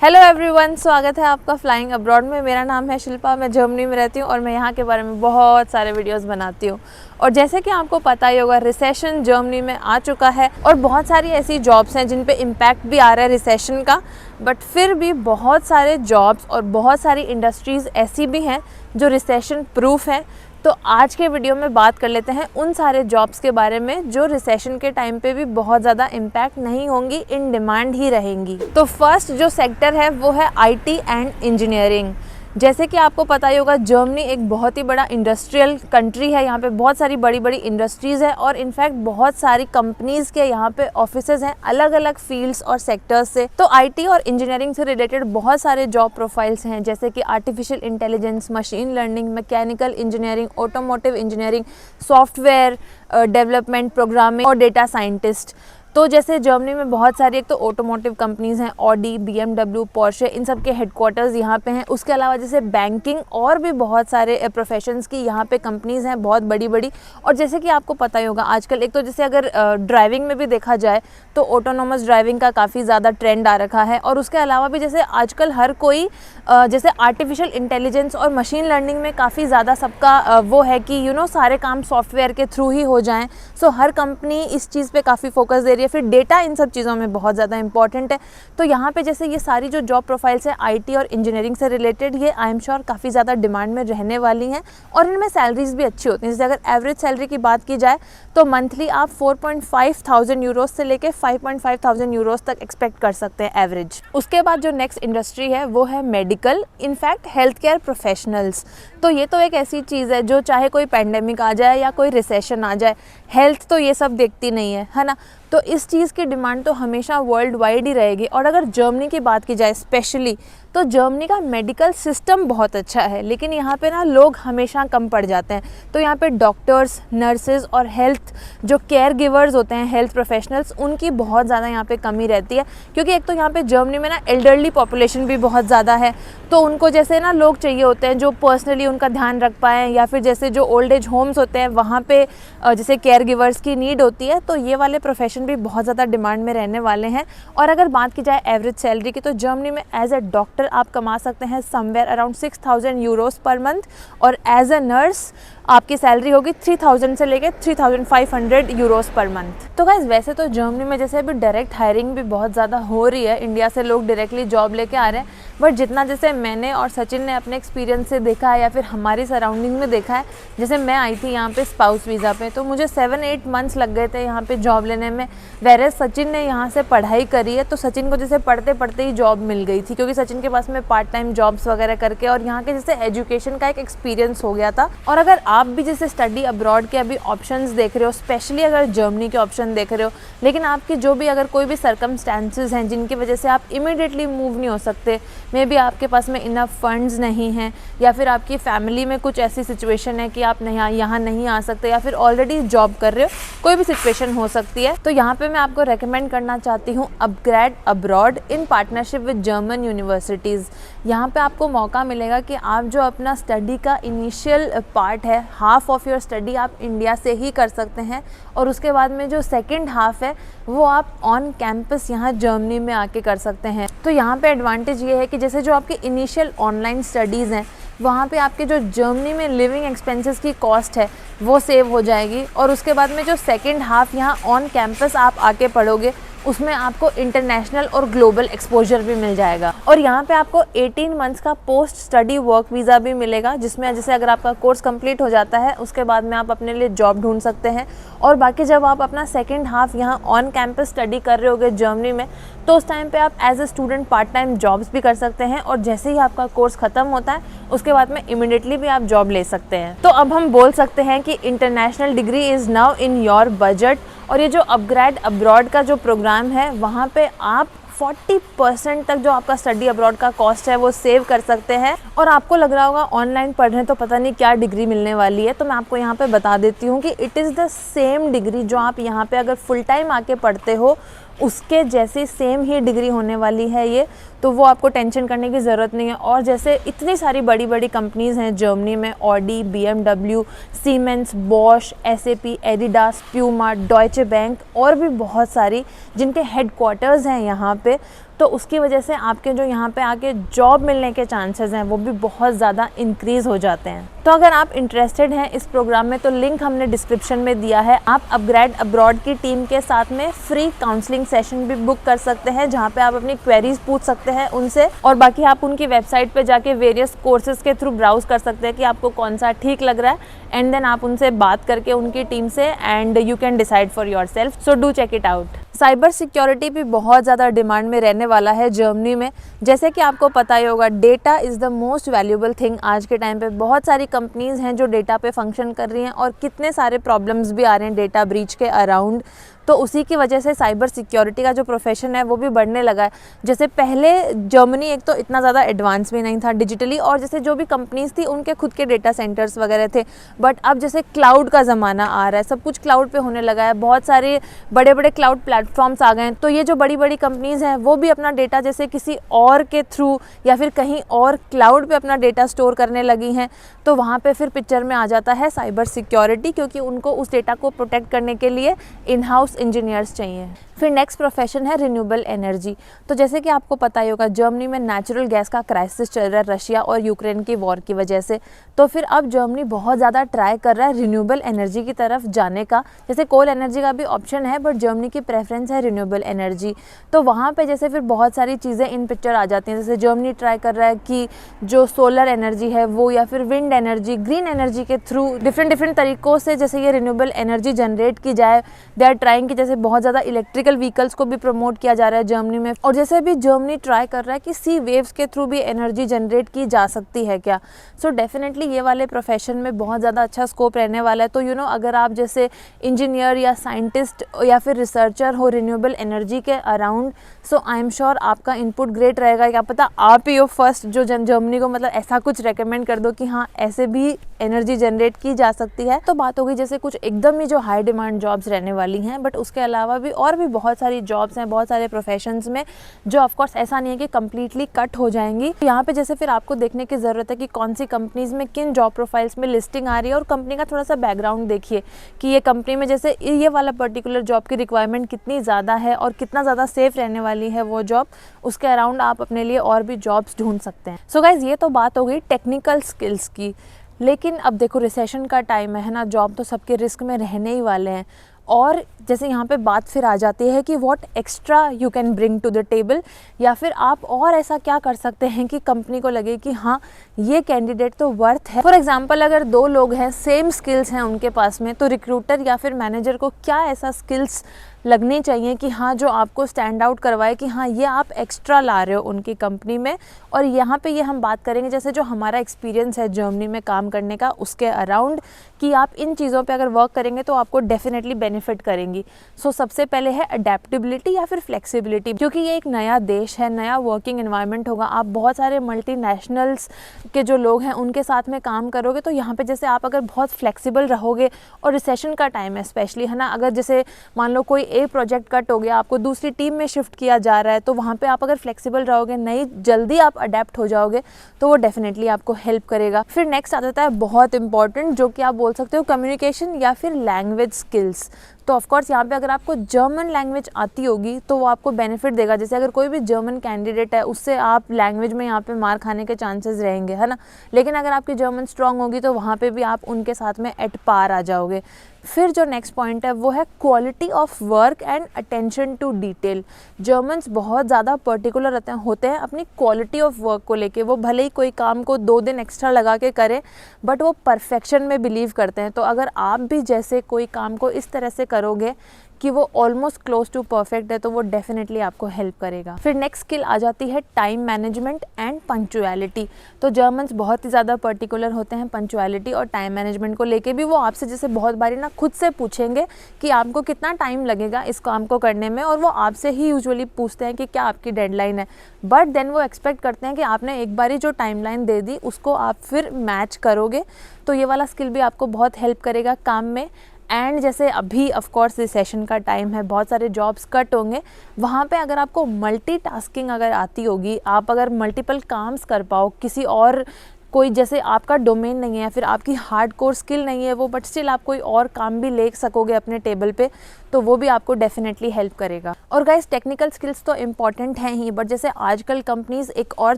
Hello everyone, स्वागत है आपका फ्लाइंग अब्रॉड में। मेरा नाम है शिल्पा, मैं जर्मनी में रहती हूँ और मैं यहाँ के बारे में बहुत सारे वीडियोस बनाती हूँ। और जैसे कि आपको पता ही होगा, रिसेशन जर्मनी में आ चुका है और बहुत सारी ऐसी जॉब्स हैं जिन पे इम्पैक्ट भी आ रहा है रिसेशन का। बट फिर भी बहुत सारे जॉब्स और बहुत सारी इंडस्ट्रीज़ ऐसी भी हैं जो रिसेशन प्रूफ हैं। तो आज के वीडियो में बात कर लेते हैं उन सारे जॉब्स के बारे में जो रिसेशन के टाइम पे भी बहुत ज़्यादा इम्पैक्ट नहीं होंगी, इन डिमांड ही रहेंगी। तो फर्स्ट जो सेक्टर है वो है आईटी एंड इंजीनियरिंग। जैसे कि आपको पता ही होगा, जर्मनी एक बहुत ही बड़ा इंडस्ट्रियल कंट्री है। यहाँ पे बहुत सारी बड़ी बड़ी इंडस्ट्रीज़ है और इनफैक्ट बहुत सारी कंपनीज़ के यहाँ पे ऑफिसेज हैं अलग अलग फील्ड्स और सेक्टर्स से। तो आईटी और इंजीनियरिंग से रिलेटेड बहुत सारे जॉब प्रोफाइल्स हैं, जैसे कि artificial intelligence, machine learning, mechanical engineering, automotive engineering, software development, programming और डेटा साइंटिस्ट। तो जैसे जर्मनी में बहुत सारी एक तो ऑटोमोटिव कंपनीज़ हैं, ऑडी, बीएमडब्ल्यू, पोर्शे, इन सब के हेडक्वार्टर्स यहाँ पे हैं। उसके अलावा जैसे बैंकिंग और भी बहुत सारे प्रोफेशंस की यहाँ पे कंपनीज़ हैं बहुत बड़ी बड़ी। और जैसे कि आपको पता ही होगा, आजकल एक तो जैसे अगर ड्राइविंग में भी देखा जाए तो ऑटोनोमस ड्राइविंग का काफ़ी ज़्यादा ट्रेंड आ रखा है। और उसके अलावा भी जैसे आजकल हर कोई जैसे आर्टिफिशियल इंटेलिजेंस और मशीन लर्निंग में काफ़ी ज़्यादा सबका वो है कि सारे काम सॉफ्टवेयर के थ्रू ही हो जाएँ। सो हर कंपनी इस चीज़ पे काफ़ी फोकस दे रही है। फिर डेटा इन सब चीज़ों में बहुत ज़्यादा इंपॉर्टेंट है। तो यहाँ पे जैसे ये सारी जो जॉब प्रोफाइल्स है आईटी और इंजीनियरिंग से रिलेटेड, ये आई एम श्योर काफ़ी ज़्यादा डिमांड में रहने वाली हैं और इनमें सैलरीज भी अच्छी होती हैं। जैसे अगर एवरेज सैलरी की बात की जाए तो मंथली आप 4.5 थाउजेंड यूरोज़ से लेके 5.5 थाउजेंड यूरोज़ तक एक्सपेक्ट कर सकते हैं एवरेज। उसके बाद जो नेक्स्ट इंडस्ट्री है वो है medical, in fact health care professionals. तो ये तो एक ऐसी चीज़ है जो चाहे कोई पेंडेमिक आ जाए या कोई रिसेशन आ जाए, हेल्थ तो ये सब देखती नहीं है ना। तो इस चीज़ की डिमांड तो हमेशा वर्ल्ड वाइड ही रहेगी। और अगर जर्मनी की बात की जाए स्पेशली, तो जर्मनी का मेडिकल सिस्टम बहुत अच्छा है, लेकिन यहाँ पे ना लोग हमेशा कम पड़ जाते हैं। तो यहाँ पे डॉक्टर्स, नर्सेज और हेल्थ जो केयर गिवर्स होते हैं, हेल्थ प्रोफेशनल्स, उनकी बहुत ज़्यादा यहाँ पे कमी रहती है। क्योंकि एक तो यहाँ पे जर्मनी में ना एल्डरली पॉपुलेशन भी बहुत ज़्यादा है। तो उनको जैसे ना लोग चाहिए होते हैं जो पर्सनली उनका ध्यान रख पाएँ, या फिर जैसे जो ओल्ड एज होम्स होते हैं वहाँ पे जैसे केयर गिवर्स की नीड होती है। तो ये वाले प्रोफेशन भी बहुत ज़्यादा डिमांड में रहने वाले हैं। और अगर बात की जाए एवरेज सैलरी की, तो जर्मनी में एज ए डॉक्टर आप कमा सकते हैं somewhere around 6,000 euros per month. और एज ए नर्स आपकी सैलरी होगी 3,000 से लेकर 3,500 यूरोज़ पर मंथ। तो गाइस, वैसे तो जर्मनी में जैसे अभी डायरेक्ट हायरिंग भी बहुत ज़्यादा हो रही है, इंडिया से लोग डायरेक्टली जॉब लेके आ रहे हैं। बट जितना जैसे मैंने और सचिन ने अपने एक्सपीरियंस से देखा है या फिर हमारी सराउंडिंग में देखा है, जैसे मैं आई थी यहाँ पे स्पाउस वीज़ा पे, तो मुझे 7-8 मंथ्स लग गए थे यहाँ पे जॉब लेने में। वैसे सचिन ने यहाँ से पढ़ाई करी है, तो सचिन को जैसे पढ़ते पढ़ते ही जॉब मिल गई थी, क्योंकि सचिन के पास में पार्ट टाइम जॉब्स वगैरह करके और यहाँ के जैसे एजुकेशन का एक एक्सपीरियंस हो गया था। और अगर आप भी जैसे स्टडी अब्रॉड के अभी ऑप्शंस देख रहे हो, स्पेशली अगर जर्मनी के ऑप्शन देख रहे हो, लेकिन आपकी जो भी अगर कोई भी सर्कमस्टेंसेस हैं जिनकी वजह से आप इमीडिएटली मूव नहीं हो सकते, मे बी आपके पास में इनफ फंड्स नहीं हैं, या फिर आपकी फैमिली में कुछ ऐसी सिचुएशन है कि आप यहाँ नहीं आ सकते, या फिर ऑलरेडी जॉब कर रहे हो, कोई भी सिचुएशन हो सकती है, तो यहाँ पे मैं आपको रेकमेंड करना चाहती हूँ upgrade abroad in partnership with German universities. यहाँ पे आपको मौका मिलेगा कि आप जो अपना स्टडी का इनिशियल पार्ट है, हाफ ऑफ योर स्टडी आप इंडिया से ही कर सकते हैं, और उसके बाद में जो सेकेंड हाफ है वो आप ऑन कैंपस यहाँ जर्मनी में आके कर सकते हैं। तो यहाँ पे एडवांटेज ये है कि जैसे जो आपकी इनिशियल ऑनलाइन स्टडीज़ हैं, वहाँ पे आपके जो जर्मनी में लिविंग एक्सपेंसेस की कॉस्ट है वो सेव हो जाएगी। और उसके बाद में जो सेकेंड हाफ यहाँ ऑन कैंपस आप आके पढ़ोगे, उसमें आपको इंटरनेशनल और ग्लोबल एक्सपोजर भी मिल जाएगा। और यहाँ पे आपको 18 मंथ्स का पोस्ट स्टडी वर्क वीज़ा भी मिलेगा, जिसमें जैसे अगर आपका कोर्स कंप्लीट हो जाता है उसके बाद में आप अपने लिए जॉब ढूंढ सकते हैं। और बाकी जब आप अपना सेकेंड हाफ यहाँ ऑन कैंपस स्टडी कर रहे होगे जर्मनी में, तो उस टाइम पे आप as a student part time jobs भी कर सकते हैं। और जैसे ही आपका कोर्स ख़त्म होता है उसके बाद में इमिडिएटली भी आप जॉब ले सकते हैं। तो अब हम बोल सकते हैं कि international degree is now in your budget. और ये जो अपग्रेड अब्रॉड का जो प्रोग्राम है, वहाँ पे आप 40% तक जो आपका स्टडी अब्रॉड का कॉस्ट है वो सेव कर सकते हैं। और आपको लग रहा होगा ऑनलाइन पढ़ रहे हैं तो पता नहीं क्या डिग्री मिलने वाली है, तो मैं आपको यहाँ पे बता देती हूँ कि it is the same degree जो आप यहाँ पे अगर फुल टाइम आके पढ़ते हो, उसके जैसी सेम ही डिग्री होने वाली है ये। तो वो आपको टेंशन करने की ज़रूरत नहीं है। और जैसे इतनी सारी बड़ी बड़ी कंपनीज़ हैं जर्मनी में, Audi, BMW, siemens, Bosch, SAP, Adidas, Puma, Deutsche bank और भी बहुत सारी जिनके हेडक्वार्टर्स हैं यहाँ पे। तो उसकी वजह से आपके जो यहाँ पे आके जॉब मिलने के चांसेस हैं वो भी बहुत ज़्यादा इंक्रीज़ हो जाते हैं। तो अगर आप इंटरेस्टेड हैं इस प्रोग्राम में तो लिंक हमने डिस्क्रिप्शन में दिया है। आप अपग्रेड अब्रॉड की टीम के साथ में फ्री काउंसलिंग सेशन भी बुक कर सकते हैं, जहाँ पे आप अपनी क्वेरीज पूछ सकते हैं उनसे, और बाकी आप उनकी वेबसाइट पे जाके वेरियस कोर्सेज के थ्रू ब्राउज कर सकते हैं कि आपको कौन सा ठीक लग रहा है, एंड देन आप उनसे बात करके उनकी टीम से and you can decide for yourself. So do check it out. Cyber security भी बहुत ज़्यादा डिमांड में रहने वाला है जर्मनी में। जैसे कि आपको पता ही होगा, data is the most valuable thing आज के टाइम पे। बहुत सारी कंपनीज़ हैं जो डेटा पे फंक्शन कर रही हैं और कितने सारे प्रॉब्लम्स भी आ रहे हैं डेटा ब्रीच के अराउंड। तो उसी की वजह से साइबर सिक्योरिटी का जो प्रोफेशन है वो भी बढ़ने लगा है। जैसे पहले जर्मनी एक तो इतना ज़्यादा एडवांस भी नहीं था डिजिटली, और जैसे जो भी कंपनीज़ थी उनके खुद के डेटा सेंटर्स वगैरह थे, बट अब जैसे क्लाउड का ज़माना आ रहा है, सब कुछ क्लाउड पे होने लगा है, बहुत सारे बड़े बड़े क्लाउड प्लेटफॉर्म्स आ गए हैं। तो ये जो बड़ी बड़ी कंपनीज़ हैं वो भी अपना डेटा जैसे किसी और के थ्रू या फिर कहीं और क्लाउड पे अपना डेटा स्टोर करने लगी हैं। तो वहाँ पे फिर पिक्चर में आ जाता है साइबर सिक्योरिटी, क्योंकि उनको उस डेटा को प्रोटेक्ट करने के लिए इन हाउस इंजीनियर्स चाहिए। फिर नेक्स्ट प्रोफेशन है रिन्यूएबल एनर्जी। तो जैसे कि आपको पता ही होगा, जर्मनी में नेचुरल गैस का क्राइसिस चल रहा है रशिया और यूक्रेन की वॉर की वजह से। तो फिर अब जर्मनी बहुत ज़्यादा ट्राई कर रहा है रिन्यूएबल एनर्जी की तरफ जाने का। जैसे कोल एनर्जी का भी ऑप्शन है, बट जर्मनी की प्रेफरेंस है रिन्यूएबल एनर्जी। तो वहाँ पे जैसे फिर बहुत सारी चीज़ें इन पिक्चर आ जाती हैं। जैसे जर्मनी ट्राई कर रहा है कि जो सोलर एनर्जी है वो, या फिर विंड एनर्जी, ग्रीन एनर्जी के थ्रू डिफरेंट तरीक़ों से जैसे ये रिन्यूएबल एनर्जी जनरेट की जाए। दे आर ट्राइंग कि जैसे बहुत ज़्यादा इलेक्ट्रिकल व्हीकल्स को भी प्रमोट किया जा रहा है जर्मनी में। और जैसे भी जर्मनी ट्राई कर रहा है कि सी वेव्स के थ्रू भी एनर्जी जनरेट की जा सकती है क्या। सो डेफिनेटली ये वाले प्रोफेशन में बहुत ज़्यादा अच्छा स्कोप रहने वाला है। तो अगर आप जैसे इंजीनियर या साइंटिस्ट या फिर रिसर्चर हो रिन्यूएबल एनर्जी के around, so I am sure आपका इनपुट ग्रेट रहेगा। क्या पता आप ही हो फर्स्ट जो जर्मनी को मतलब ऐसा कुछ रेकमेंड कर दो कि हाँ ऐसे भी एनर्जी जनरेट की जा सकती है। तो बात होगी जैसे कुछ एकदम ही जो हाई डिमांड जॉब्स रहने वाली हैं, बट उसके अलावा भी और भी बहुत सारी जॉब्स हैं, बहुत सारे प्रोफेशंस में, जो ऑफ कोर्स ऐसा नहीं है कि कम्प्लीटली कट हो जाएंगी। यहाँ पे जैसे फिर आपको देखने की ज़रूरत है कि कौन सी कंपनीज़ में किन जॉब प्रोफाइल्स में लिस्टिंग आ रही है, और कंपनी का थोड़ा सा बैकग्राउंड देखिए कि ये कंपनी में जैसे ये वाला पर्टिकुलर जॉब की रिक्वायरमेंट कितनी ज़्यादा है और कितना ज़्यादा सेफ रहने वाली है वो जॉब। उसके अराउंड आप अपने लिए और भी जॉब्स ढूंढ सकते हैं। सो गाइज, ये तो बात हो गई टेक्निकल स्किल्स की। लेकिन अब देखो रिसेशन का टाइम है ना, जॉब तो सबके रिस्क में रहने ही वाले हैं। और जैसे यहाँ पे बात फिर आ जाती है कि what extra you can bring to the table, या फिर आप और ऐसा क्या कर सकते हैं कि कंपनी को लगे कि हाँ ये कैंडिडेट तो वर्थ है। फॉर एग्जांपल, अगर दो लोग हैं, सेम स्किल्स हैं उनके पास में, तो रिक्रूटर या फिर मैनेजर को क्या ऐसा स्किल्स लगनी चाहिए कि हाँ जो आपको स्टैंड आउट करवाए कि हाँ ये आप एक्स्ट्रा ला रहे हो उनकी कंपनी में। और यहाँ पे ये हम बात करेंगे जैसे जो हमारा एक्सपीरियंस है जर्मनी में काम करने का उसके अराउंड, कि आप इन चीज़ों पे अगर वर्क करेंगे तो आपको डेफिनेटली बेनिफिट करेंगी। सो सबसे पहले है अडेप्टेबिलिटी या फिर फ्लेक्सिबिलिटी, क्योंकि ये एक नया देश है, नया वर्किंग एनवायरनमेंट होगा, आप बहुत सारे मल्टीनेशनल्स के जो लोग हैं उनके साथ में काम करोगे। तो यहाँ पे जैसे आप अगर बहुत फ्लेक्सिबल रहोगे, और रिसेशन का टाइम है स्पेशली, है ना, अगर जैसे मान लो कोई एक प्रोजेक्ट कट हो गया, आपको दूसरी टीम में शिफ्ट किया जा रहा है, तो वहाँ पे आप अगर फ्लेक्सिबल रहोगे, नई जल्दी आप अडेप्ट हो जाओगे, तो वो डेफिनेटली आपको हेल्प करेगा। फिर नेक्स्ट आ जाता है बहुत इंपॉर्टेंट, जो कि आप बोल सकते हो कम्युनिकेशन या फिर लैंग्वेज स्किल्स। तो ऑफकोर्स यहाँ पे अगर आपको जर्मन लैंग्वेज आती होगी तो वो आपको बेनिफिट देगा। जैसे अगर कोई भी जर्मन कैंडिडेट है, उससे आप लैंग्वेज में यहाँ पे मार खाने के चांसेस रहेंगे, है ना। लेकिन अगर आपकी जर्मन स्ट्रांग होगी तो वहाँ पे भी आप उनके साथ में एट पार आ जाओगे। फिर जो नेक्स्ट पॉइंट है वो है quality of work and attention to detail. Germans बहुत ज़्यादा पर्टिकुलर होते हैं अपनी क्वालिटी ऑफ वर्क को लेके। वो भले ही कोई काम को 2 दिन एक्स्ट्रा लगा के करें, बट वो परफेक्शन में बिलीव करते हैं। तो अगर आप भी जैसे कोई काम को इस तरह से करोगे कि वो ऑलमोस्ट क्लोज टू परफेक्ट है, तो वो डेफिनेटली आपको हेल्प करेगा। फिर नेक्स्ट स्किल आ जाती है टाइम मैनेजमेंट एंड पंक्चुअलिटी। तो जर्मन्स बहुत ही ज़्यादा पर्टिकुलर होते हैं पंक्चुअलिटी और टाइम मैनेजमेंट को लेके भी। वो आपसे जैसे बहुत बारी ना खुद से पूछेंगे कि आपको कितना टाइम लगेगा इस काम को करने में, और वो आपसे ही यूजुअली पूछते हैं कि क्या आपकी डेडलाइन है। बट देन वो एक्सपेक्ट करते हैं कि आपने एक बारी जो टाइमलाइन दे दी उसको आप फिर मैच करोगे। तो ये वाला स्किल भी आपको बहुत हेल्प करेगा काम में। एंड जैसे अभी ऑफ कोर्स रिसेशन का टाइम है, बहुत सारे जॉब्स कट होंगे, वहाँ पे अगर आपको मल्टीटास्किंग अगर आती होगी, आप अगर मल्टीपल काम्स कर पाओ, किसी और कोई जैसे आपका डोमेन नहीं है, फिर आपकी हार्ड कोर स्किल नहीं है वो, बट स्टिल आप कोई और काम भी ले सकोगे अपने टेबल पे, तो वो भी आपको डेफिनेटली हेल्प करेगा। और गाइस टेक्निकल स्किल्स तो इम्पॉर्टेंट हैं ही, बट जैसे आजकल कंपनीज एक और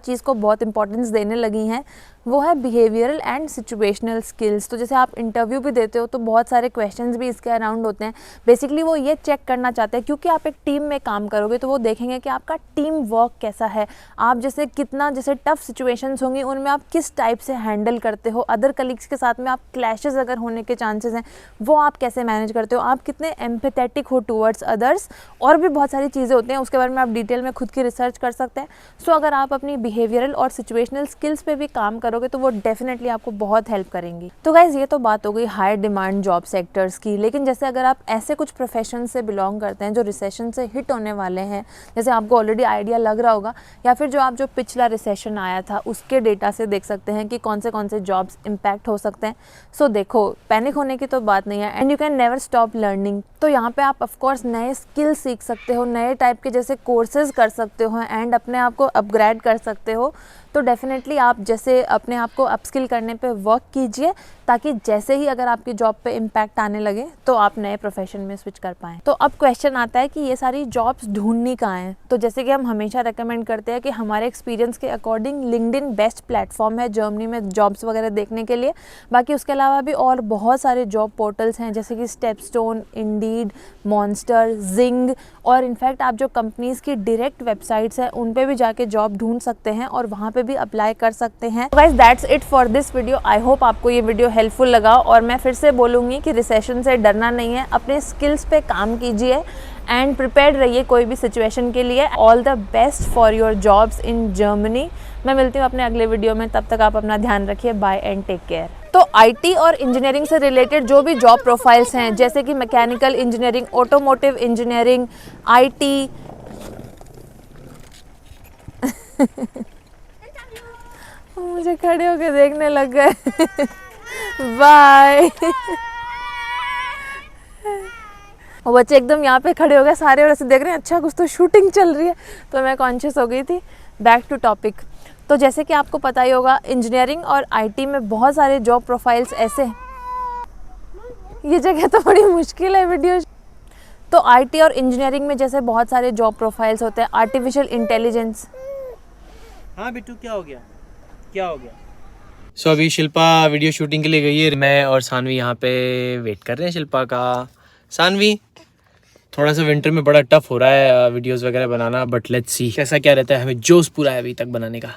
चीज़ को बहुत इंपॉर्टेंस देने लगी हैं, वो है बिहेवियरल एंड सिचुएशनल स्किल्स। तो जैसे आप इंटरव्यू भी देते हो तो बहुत सारे क्वेश्चंस भी इसके अराउंड होते हैं। बेसिकली वो ये चेक करना चाहते हैं, क्योंकि आप एक टीम में काम करोगे तो वो देखेंगे कि आपका टीम वर्क कैसा है, आप जैसे कितना जैसे टफ सिचुएशंस होंगी उनमें आप किस टाइप से हैंडल करते हो, अदर कलीग्स के साथ में आप क्लैशेस अगर होने के चांसेस हैं वो आप कैसे मैनेज करते हो, आप कितने एम्पैथेटिक हो टूवर्ड्स अदर्स, और भी बहुत सारी चीज़ें होती हैं, उसके बारे में आप डिटेल में खुद की रिसर्च कर सकते हैं। सो अगर आप अपनी बिहेवियरल और सिचुएशनल स्किल्स पे भी काम करोगे तो वो डेफिनेटली आपको बहुत हेल्प करेंगी। तो गाइज ये तो बात हो गई हाई डिमांड जॉब सेक्टर्स की, लेकिन जैसे अगर आप ऐसे कुछ प्रोफेशन से बिलोंग करते हैं जो रिसेशन से हिट होने वाले हैं, जैसे आपको ऑलरेडी आइडिया लग रहा होगा, या फिर जो पिछला रिसेशन आया था उसके डेटा से देख सकते हैं कि कौन से जॉब्स इम्पैक्ट हो सकते हैं। सो देखो, पैनिक होने की तो बात नहीं है, and you can never stop learning. तो यहाँ पे आप ऑफकोर्स नए स्किल सीख सकते हो, नए टाइप के जैसे कोर्सेज कर सकते हो एंड अपने आप को अपग्रेड कर सकते हो। तो डेफिनेटली आप जैसे अपने आप को अपस्किल करने पे वर्क कीजिए, ताकि जैसे ही अगर आपकी जॉब पे इम्पैक्ट आने लगे तो आप नए प्रोफेशन में स्विच कर पाएँ। तो अब क्वेश्चन आता है कि ये सारी जॉब्स ढूंढनी कहाँ हैं। तो जैसे कि हम हमेशा रेकमेंड करते हैं कि हमारे एक्सपीरियंस के अकॉर्डिंग लिंक्डइन बेस्ट प्लेटफॉर्म है जर्मनी में जॉब्स वगैरह देखने के लिए। बाकी उसके अलावा भी और बहुत सारे जॉब पोर्टल्स हैं, जैसे कि स्टेपस्टोन, इंडीड, मॉन्स्टर, जिंग, और इनफैक्ट आप जो कंपनीज़ की डायरेक्ट वेबसाइट्स हैं उन पे भी जाके जॉब ढूंढ सकते हैं और वहाँ पे भी अप्लाई कर सकते हैं। Guys that's it for this video. I hope आपको ये वीडियो हेल्पफुल लगा, और मैं फिर से बोलूँगी कि रिसेशन से डरना नहीं है, अपने स्किल्स पे काम कीजिए एंड प्रिपेयर्ड रहिए कोई भी सिचुएशन के लिए। All the best for your jobs in Germany. मैं मिलती हूँ अपने अगले वीडियो में, तब तक आप अपना ध्यान रखिए। Bye and take care. तो आईटी और इंजीनियरिंग से रिलेटेड जो भी जॉब प्रोफाइल्स हैं, जैसे कि mechanical engineering, automotive engineering, IT मुझे खड़े होके देखने लग गए। बाय। और बच्चे एकदम यहाँ पे खड़े हो गए सारे और ऐसे देख रहे हैं, अच्छा कुछ तो शूटिंग चल रही है, तो मैं कॉन्शियस हो गई थी। Back to topic. तो जैसे कि आपको पता ही होगा, इंजीनियरिंग और आईटी में बहुत सारे जॉब प्रोफाइल्स ऐसे, ये जगह तो बड़ी मुश्किल है वीडियो। तो आईटी और इंजीनियरिंग में जैसे बहुत सारे जॉब प्रोफाइल्स होते हैं, आर्टिफिशियल इंटेलिजेंस। हाँ बिट्टू, क्या हो गया? सो अभी शिल्पा वीडियो शूटिंग के लिए गई है, मैं और सानवी यहाँ पे वेट कर रहे हैं शिल्पा का। सानवी, थोड़ा सा विंटर में बड़ा टफ हो रहा है वीडियोस वगैरह बनाना, बट लेट्स सी कैसा क्या रहता है। हमें जोश पूरा है अभी तक बनाने का।